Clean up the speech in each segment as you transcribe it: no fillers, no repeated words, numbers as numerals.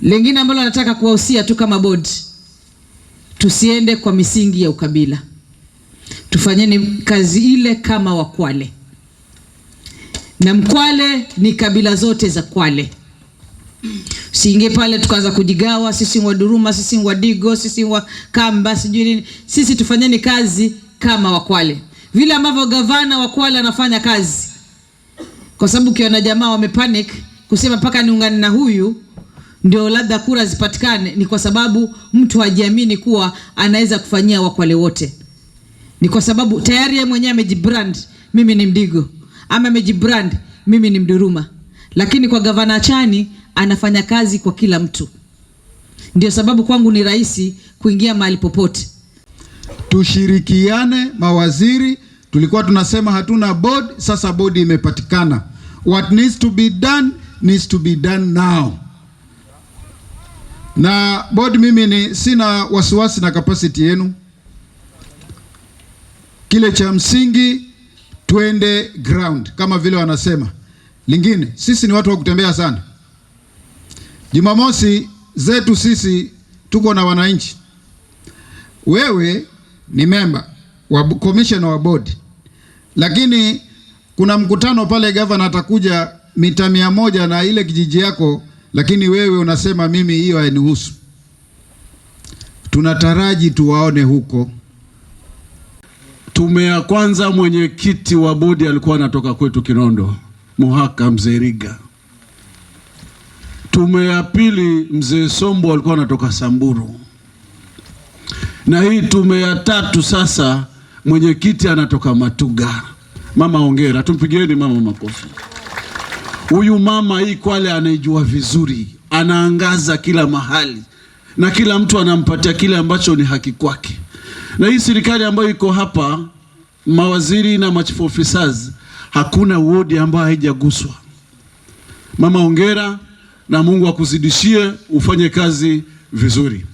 Lingine ambalo nataka kuwahusia tu kama board, tusiende kwa misingi ya ukabila. Tufanyeni kazi ile kama Wakwale. Na Mkwale ni kabila zote za Kwale. Usiingie pale tukaanza kujigawa, sisi wa Duruma, sisi wa Digo, sisi wa Kamba, sijui nini. Sisi tufanyeni kazi kama Wakwale. Vile ambavyo gavana wa Kwale anafanya kazi. Kwa sababu kiona jamaa wamepanic kusema paka niungane na huyu ndio labda kura zipatikane, ni kwa sababu mtu hajiamini kuwa anaweza kufanyia Wakwale wote. Ni kwa sababu tayari yeye mwenyewe amejibrand, mimi ni Mdigo, ama amejibrand, mimi ni Mduruma. Lakini kwa gavana Achani anafanya kazi kwa kila mtu. Ndio sababu kwangu ni rahisi kuingia mahali popote. Tushirikiane mawaziri, tulikuwa tunasema hatuna board, sasa board imepatikana. What needs to be done now. Na board mimi sina wasiwasi na capacity yenu. Kile cha msingi twende ground kama vile wanasema. Lingine, sisi ni watu wa kutembea sana. Jumamosi zetu sisi tuko na wananchi. Wewe ni member wa commissioner wa board. Lakini kuna mkutano pale governor atakuja mita 100 na ile kijiji yako, lakini wewe unasema mimi hiyo hainihusu. Tunataraji tuwaone huko. Tume ya kwanza mwenyekiti wa bodi alikuwa anatoka kwetu Kinondo, Muhaka Mzee Riga. Tume ya pili Mzee Sombo alikuwa anatoka Samburu. Na hii tume ya tatu sasa mwenyekiti anatoka Matuga. Mama hongera, tumpigieni mama makofi. Huyu mama hii Kwale anaijua vizuri, anaangaza kila mahali na kila mtu anampatia kile ambacho ni haki kwake. Na hii serikali ambayo iko hapa, mawaziri na chief officers, hakuna wodi ambayo haijaguswa. Mama hongera na Mungu akuzidishie ufanye kazi vizuri.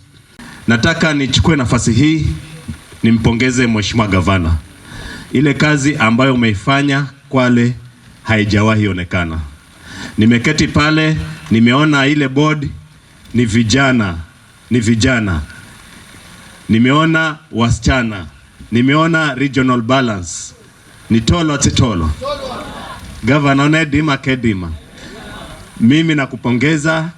Nataka nichukue nafasi hii nimpongeze Mheshimiwa Gavana. Ile kazi ambayo umeifanya Kwale haijawahi onekana. Nimeketi pale, nimeona ile board ni vijana. Nimeona wasichana, nimeona regional balance. Ni tolo. Gavana Nedima Kedima. Mimi nakupongeza